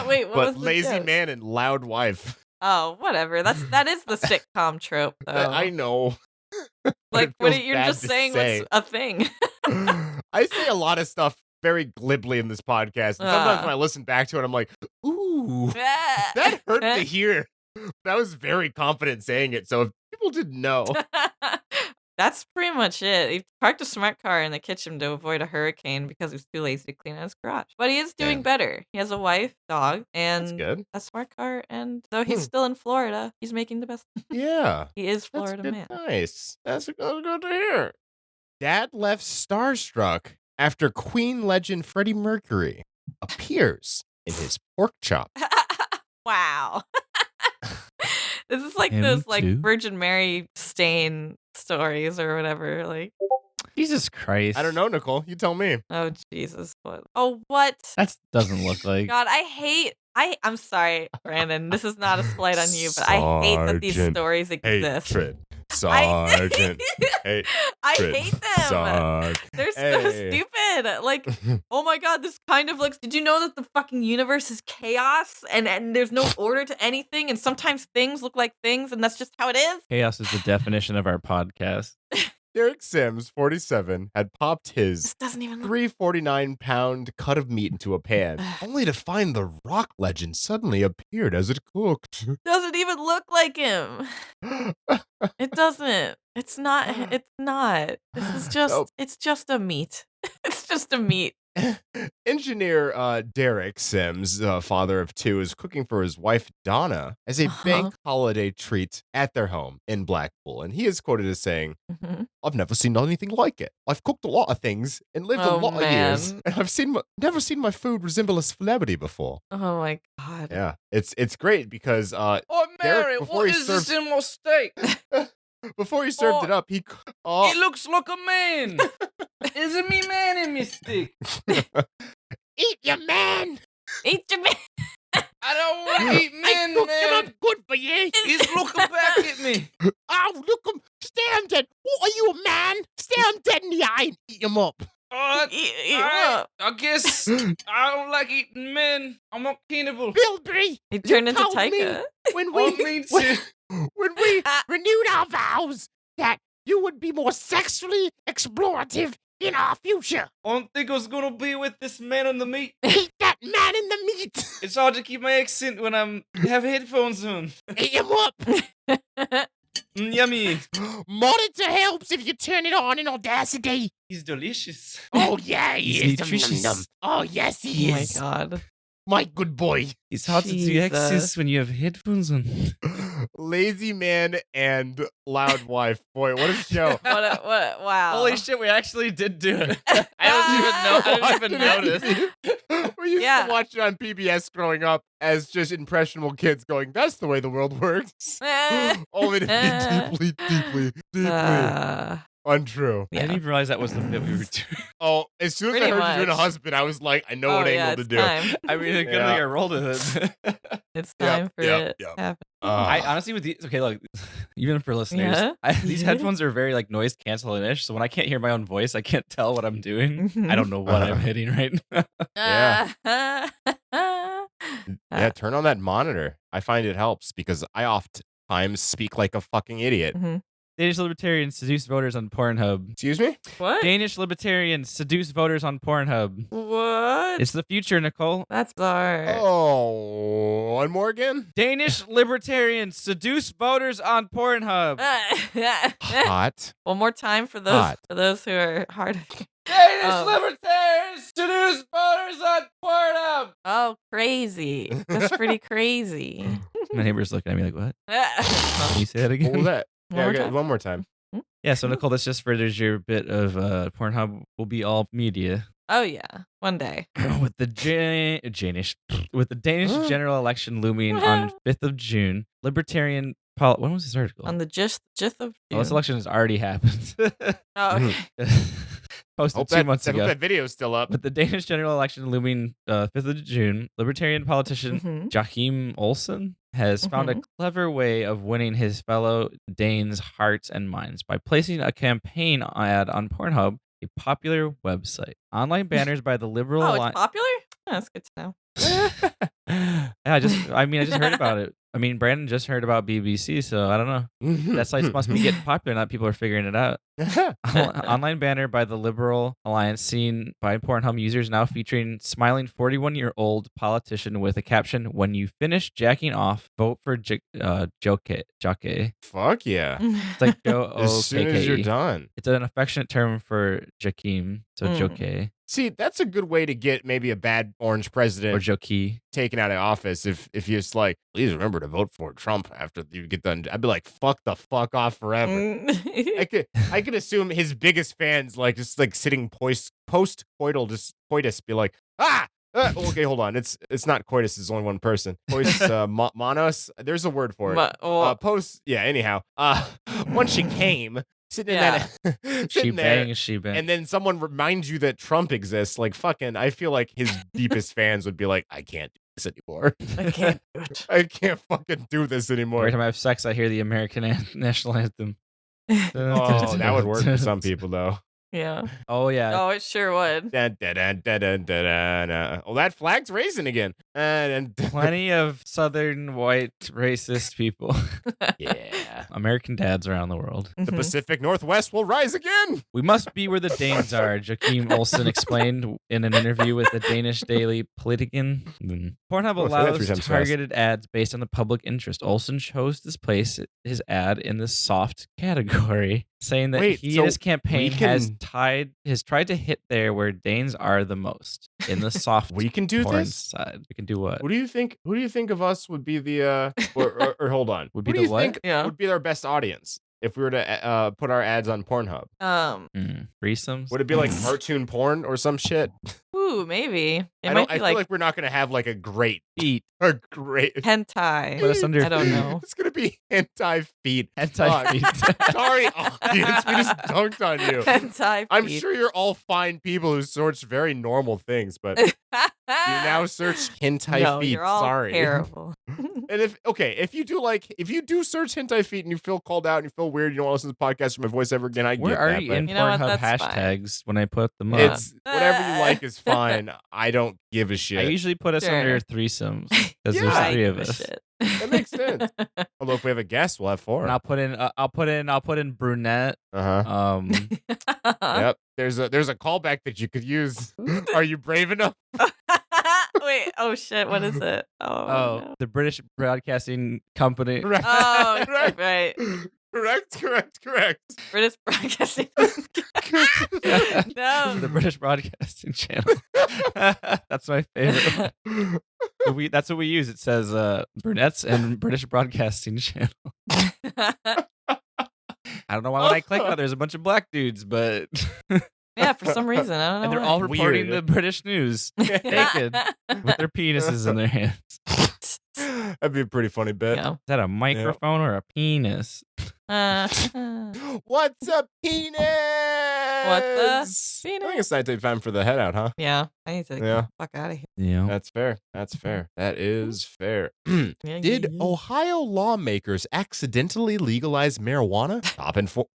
Wait, what was But the lazy joke? man and loud wife. Oh, whatever. that is the sitcom trope though. I know. But Like it what feels you're bad just to saying say. what's a thing. I say a lot of stuff very glibly in this podcast. And sometimes Ah. when I listen back to it, I'm like, ooh, that hurt to hear. But I was very confident saying it. So if people didn't know. That's pretty much it. He parked a smart car in the kitchen to avoid a hurricane because he was too lazy to clean out his garage. But he is doing Damn. better. He has a wife, dog, That's and good. a smart car. And though he's still in Florida, he's making the best. Yeah. He is That's Florida good. man. Nice. That's good to hear. Dad left starstruck after Queen legend Freddie Mercury appears in his pork chop. Wow. This is like Him those like too? Virgin Mary stain stories or whatever. Like, Jesus Christ. I don't know, Nicole. You tell me. oh Jesus, what? Oh, what? That doesn't look like. God, I'm sorry, Brandon. This is not a slight on you, but I hate that these Sergeant stories exist. Hatred. Sergeant. I hate them. Sarge. They're so Hey. stupid. Like, oh my god, this kind of looks. Did you know that the fucking universe is chaos and there's no order to anything, and sometimes things look like things, and that's just how it is? Chaos is the definition of our podcast. Derek Sims, 47, had popped his This doesn't even look. 349-pound cut of meat into a pan, only to find the rock legend suddenly appeared as it cooked. Doesn't even look like him. It doesn't. It's not. It's not. This is just. So- It's just a meat. It's just a meat. Engineer Derek Sims, father of two, is cooking for his wife Donna as a Uh-huh. bank holiday treat at their home in Blackpool. And he is quoted as saying, Mhm. I've never seen anything like it. I've cooked a lot of things and lived a Oh, lot of years, man. and I've never seen my food resemble a celebrity before. Oh my god. Yeah, it's great because Oh, Derek, Mary, before what he is this served- in my steak? before he served Oh. it up, he It looks like a man. Is it me man in me steak? eat your man. Eat your meat. I don't want to eat I men, cooked him man. up good for you. He's looking back at me. Oh, look him. Stare him dead. What are you, a man? Stare him dead in the eye and eat him up. Eat Alright, what? I guess I don't like eating men. I'm not cannibal. Bilby, He turned into told me Taika. when Oh, we me too. when we renewed our vows that you would be more sexually explorative in our future. I don't think I was gonna be with this man on the meat. Eat that man in the meat. It's hard to keep my accent when have headphones on. Eat him up. Yummy. Monitor helps if you turn it on in Audacity. He's delicious. Oh yeah, he He's is. Nom, nom, nutritious. nom. Oh yes, he Oh my is. god. My good boy. It's hard to do Jesus. access when you have headphones on. Lazy man and loud wife. Boy, what a show. What? Wow. Holy shit, we actually did do it. I didn't even notice. We used Yeah. to watch it on PBS growing up as just impressionable kids going, that's the way the world works. Only to be deeply, deeply, deeply Untrue. I didn't even realize that was the bit we were doing. Oh, as soon as I Pretty heard you doing a much. husband, I was like, I know Oh what yeah, angle to it's do. time. I mean, it's good Yeah. thing I rolled with it. It's Yep, time for yep, it yep. to happen. I honestly with these, okay, look, even for listeners, Yeah? these Yeah. headphones are very like noise canceling-ish. So when I can't hear my own voice, I can't tell what I'm doing. I don't know what I'm hitting right now. Yeah. Yeah, turn on that monitor. I find it helps because I oftentimes speak like a fucking idiot. Mhm. Danish libertarians seduce voters on Pornhub. Excuse me? What? Danish libertarians seduce voters on Pornhub. What? It's the future, Nicole. That's bizarre. Oh, one more again? Danish libertarians seduce voters on Pornhub. Hot. One more time for those Hot. who are hard. Danish Oh. libertarians seduce voters on Pornhub. Oh, crazy. That's pretty crazy. My neighbor's looking at me like, what? Can you say that What was again? that? One more time? One more time. Yeah, so Nicole, this just furthers your bit of Pornhub will be all media. Oh yeah, one day. with the Danish general election looming on 5th of June, libertarian when was this article? On the gist of Oh, this June. election has already happened. Oh, okay. Posted Hope 2 months I hope ago. that video's still up. With the Danish general election looming 5th of June, libertarian politician Mhm. Joachim Olsen has found a Mhm. clever way of winning his fellow Danes' hearts and minds by placing a campaign ad on Pornhub, a popular website. Online banners by the Liberal Oh, Alliance. it's popular? Oh, that's good to know. Yeah, I just heard about it. I mean, Brandon just heard about BBC, so I don't know. That site must be getting popular now. People are figuring it out. Online banner by the Liberal Alliance seen by Pornhub users now featuring smiling 41-year-old politician with a caption, "When you finish jacking off, vote for Joke." Fuck yeah. It's like As soon as you're Joke. done. It's an affectionate term for Joachim, so Mm. Joke See, that's a good way to get maybe a bad orange president or Joki. taken out of office. If you're just like, please remember to vote for Trump after you get done. I'd be like, fuck the fuck off forever. I could assume his biggest fans like just like sitting post coital, just coitus, be like, okay, hold on. It's not coitus. It's only one person. Post monos. There's a word for it. Post. Yeah. Anyhow, once she came. Sitting in that, She sitting there, bang, she bang. and then someone reminds you that Trump exists. Like fucking, I feel like his deepest fans would be like, I can't do this anymore. I can't do it. I can't fucking do this anymore. Every time I have sex, I hear the American national anthem. Oh, that would work for some people though. Yeah. Oh yeah. Oh, it sure would. Dun, dun, dun, dun, dun, dun, dun, dun. Oh, that flag's raising again. Plenty of southern white racist people. Yeah. American dads around the world. The Pacific Northwest will rise again. We must be where the Danes are, Joachim Olsen explained in an interview with the Danish daily Politiken. Pornhub Oh, say that 3 allows times fast. targeted ads based on the public interest. Olsen chose to place his ad in the soft category, saying that Wait, he so and his campaign we can- has tried to hit there where Danes are the most, in the soft We can do porn this? side. We can do what? Who do you think of us would be the or hold on? Would be Who do the you what? think Yeah. would be our best audience if we were to put our ads on Pornhub? Threesomes? Would it be like cartoon porn or some shit? Ooh, maybe. It I might be feel like we're not gonna have like a great hentai. Put us under I don't know. It's gonna be hentai feet. Hentai Fuck. feet. Sorry, audience, we just dunked on you. Hentai. I'm feet. sure you're all fine people who search very normal things, but you now search hentai no, feet. You're all Sorry. terrible. And if you do search hentai feet and you feel called out and you feel weird, you don't want to listen to the podcast or my voice ever again, I We're get already that. in But You know what? Pornhub That's fine. hashtags when I put them up. it's whatever you like is fine. I don't give a I shit. usually put us Sure. under threesomes because Yeah. there's I 3 of give a us. shit. That makes sense. Although if we have a guest, we'll have 4. And I'll put in brunette. Uh-huh. Yep. There's a callback that you could use. Are you brave enough? Wait. Oh shit. What is it? Oh. no. The British Broadcasting Company. Correct. Oh, Correct. right. Correct. British Broadcasting. No. The British Broadcasting Channel. That's my favorite. That's what we use. It says brunettes and British Broadcasting Channel. I don't know why when I click on it, there's a bunch of black dudes, but Yeah, for some reason. I don't know. and they're why. all reporting Weird. the British news naked with their penises in their hands. Is That'd be a pretty funny bit. Yeah. that a microphone or a penis? What's a penis? What's a I think it's time for the head out, huh? Yeah, I need to get the fuck out of here. Yeah. That's fair. That's fair. That is fair. Yeah, Did yeah, yeah. Ohio lawmakers accidentally legalize marijuana?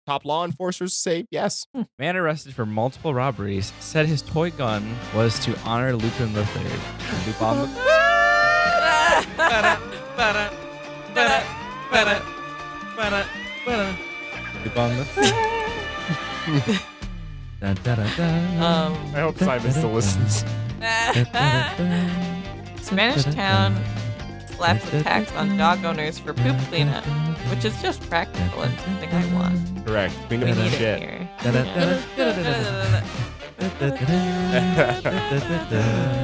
Top law enforcers say yes. Man arrested for multiple robberies said his toy gun was to honor Lupin the Third. Loop on the. Loop on the. I hope Simon still listens. Spanish town slaps a tax on dog owners for poop cleanup, which is just practical. It's something I want. Correct. Clean We up the need it shit. here.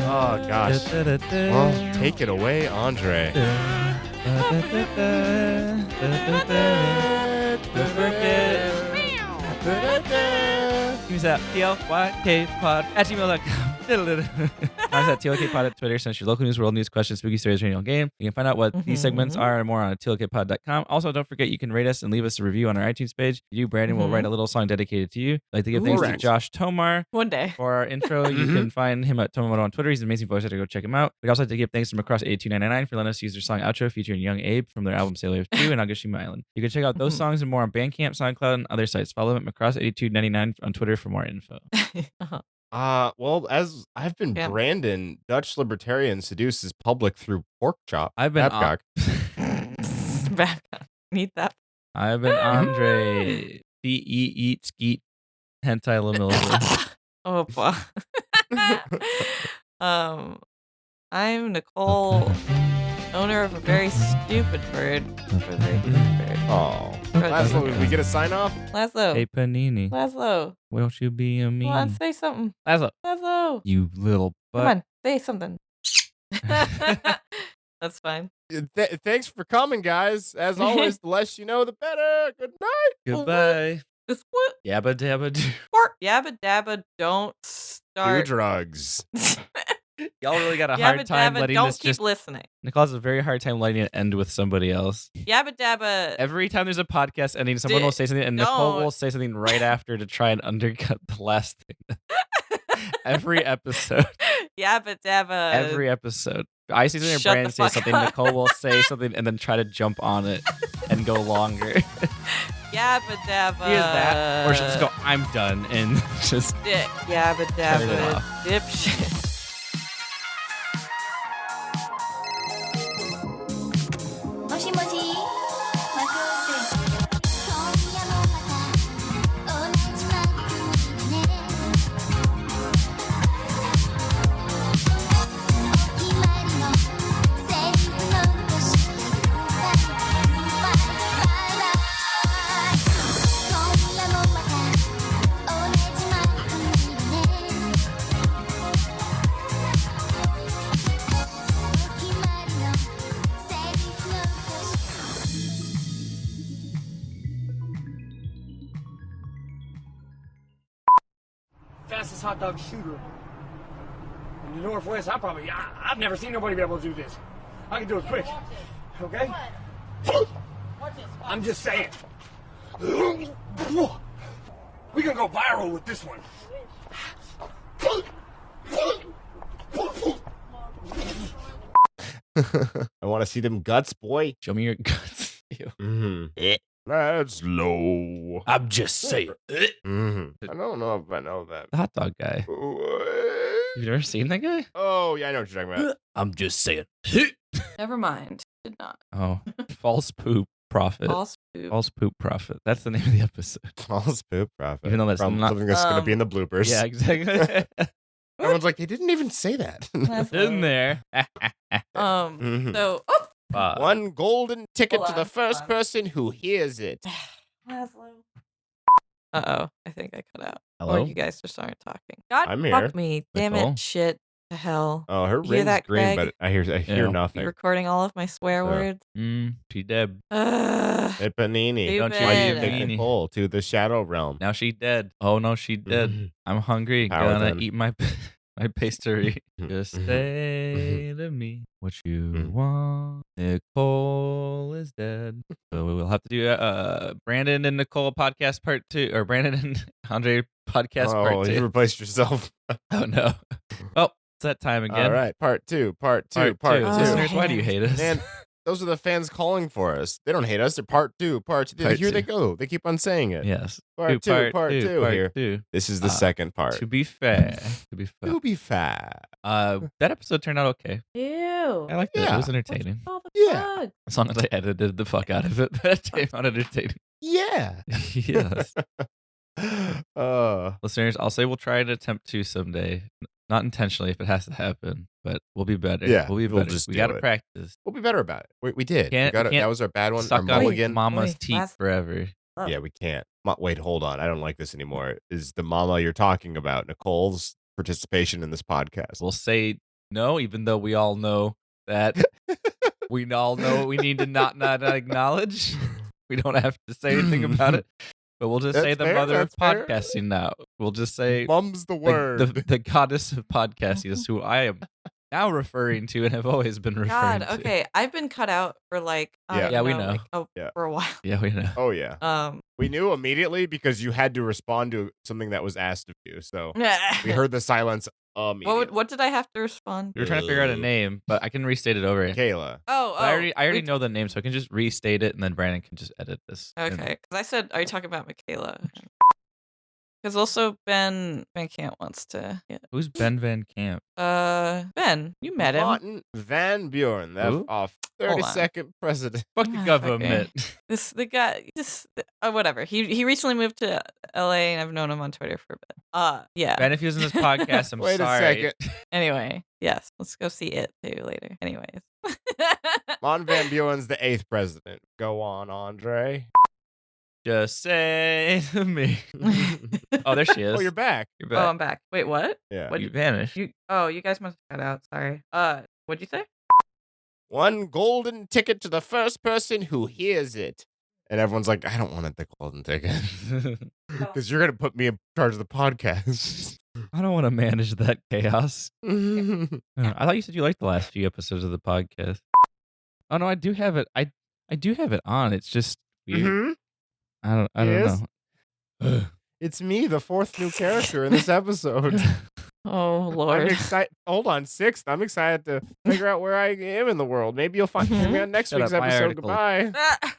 Oh, gosh. Well, take it away, Andre. Use that TLYKpod@gmail.com. Find us at TLKpod at Twitter. Send us your local news, world news, questions, spooky stories, or your game. You can find out what these segments are and more on TLKpod.com. Also, don't forget you can rate us and leave us a review on our iTunes page. You, Brandon, will write a little song dedicated to you. I'd like to give thanks to Correct. Josh Tomar One day. for our intro. You can find him at Tomomoto on Twitter. He's an amazing voice actor. Go check him out. We'd also like to give thanks to Macross8299 for letting us use their song outro featuring Young Abe from their album Sailor Wave 2 and Nagashima Island. You can check out those songs and more on Bandcamp, SoundCloud, and other sites. Follow them at Macross8299 on Twitter for more info. Well, as I've been Yeah. Brandon, Dutch libertarian seduces public through pork chop. I've been Babcock. Babcock. Need that. I've been Andre. Eat skeet hentai lamilza. Oh, boy. I'm Nicole, owner of a very stupid bird. For a very stupid bird. Oh. Laszlo, did we get a sign off? Laszlo. Hey Panini, Laszlo. won't you be a Come on, mean? say something. Laszlo, Laszlo. you little Come butt. on, say something. That's fine. Thanks for coming, guys. As always, the less you know, the better. Good night. Goodbye. It's what? Yabba dabba doo. Yabba dabba, don't Do start. drugs. Y'all really got a Yabba hard time dabba, letting don't this keep just. listening. Nicole has a very hard time letting it end with somebody else. Yabba dabba. Every time there's a podcast ending, someone will say something, and Nicole don't. will say something right after to try and undercut the last thing. Every episode. Yabba dabba. Every episode. I say something, or shut Brandon the says fuck something, up. Nicole will say something, and then try to jump on it and go longer. Yabba dabba. Either that, or she'll just go, I'm done, and just Yabba Turn it dabba. off. Dipshit. もしもし、マクロス。今夜もまた同じマックにね。お決まりのセリフ残してグッバイ、グッバイ、バイバイ。今夜もまた同じマックにね。お決まりのセリフ残して Fastest hot dog shooter in the Northwest. I've never seen nobody be able to do this. I can do it quick. Okay? I'm just saying. We can go viral with this one. I want to see them guts, boy. show me your guts. Ew. That's low. I'm just saying. I don't know if I know that. The hot dog guy. You've never seen that guy? Oh, yeah, I know what you're talking about. I'm just saying. Never mind. Did not. Oh, false poop prophet. False poop. False poop prophet. That's the name of the episode. False poop profit. Even though that's From not- something that's going to be in the bloopers. Yeah, exactly. Everyone's like, they didn't even say that. That's In there. Mhm. So, One golden ticket Hold to the on, first hold on. person who hears it. Uh-oh. I think I cut out. Hello? Or you guys just aren't talking. God, I'm fuck here. me. Damn Nicole? it. Shit. To hell. Oh, her You hear ring's that, green, Craig? but I hear Yeah. nothing. You recording all of my swear words? She dead. Ugh. Hey, Panini. Don't you Why you Stupid. take Panini. a pull to the shadow realm? Now she dead. Oh no, she dead. Mhm. I'm hungry. Power Gonna then. eat my My pastry. Just Mhm. say to me what you want. Nicole is dead. So we will have to do Brandon and Nicole podcast part 2, or Brandon and Andre podcast Oh, part 2. you replaced yourself. Oh no. Oh, it's that time again. All right, part two. Part 2. Oh, Listeners, why do you hate us? Man, those are the fans calling for us. They don't hate us. They're part 2, part 2. Part Here they 2. go. They keep on saying it. Yes. Part 2, part 2 part here. 2. This is the second part. To be fair. To be fair. That episode turned out okay. Ew. I liked it. It Yeah. was entertaining. All the Yeah. bugs. As long as I edited the fuck out of it, that came out entertaining. Yeah. Yes. Uh, Listeners, I'll say we'll try to attempt to someday. Not intentionally if it has to happen, but we'll be better. Yeah, we'll be we'll better. just We do got to it. practice. we'll be better about it. We did. We Can't- got it. can't That was our bad one. Our Suck on mulligan. mama's Wait, teeth last- forever. Oh. Yeah, we can't. Wait, hold on. I don't like this anymore. Is the mama you're talking about Nicole's participation in this podcast? We'll say no, even though we all know that we all know what we need to not acknowledge. We don't have to say anything about it. But we'll just say That's the fair, mother of that's fair. podcasting now. We'll just say Mum's the word. the goddess of podcasting is who I am now referring to and have always been referring God, to. okay. I've been cut out for like, I Yeah. don't Yeah, we know. like, Yeah. for a while. Yeah, we know. Oh yeah. We knew immediately because you had to respond to something that was asked of you. So we heard the silence immediately. what did I have to respond? We were trying to figure out a name, but I can restate it over. Kayla. Oh, But I already we- know the name, so I can just restate it, and then Brandon can just edit this. And- Okay, because I said, are you talking about Michaela? Because also Ben Camp wants to. Yeah. Who's Ben Van Camp? Ben, you met him. Martin Van Buren, Who? our Hold on. 32nd president. Fuck the Ah, government. The guy, whatever. He recently moved to LA, and I've known him on Twitter for a bit. Yeah. Ben, if he was in this podcast, I'm Wait sorry. a second. Anyway, yes, let's go see it too later. Anyways. Martin Van Buren's the 8th president. Go on, Andre. Just say to me. Oh, there she is. Oh, you're back. You're Oh, back. I'm back. Wait, what? Yeah. What You vanished. You guys must have cut out. Sorry. What'd you say? One golden ticket to the first person who hears it. And everyone's like, I don't want the golden ticket. Because you're going to put me in charge of the podcast. I don't want to manage that chaos. Mhm. I thought you said you liked the last few episodes of the podcast. Oh no, I do have it. I do have it on. It's just weird. I don't Yes? know. It's me, the 4th new character in this episode. Oh I'm Lord. excited. Hold on, 6th. I'm excited to figure out where I am in the world. Maybe you'll find me on next Shut week's up, my episode. article. Goodbye. Ah!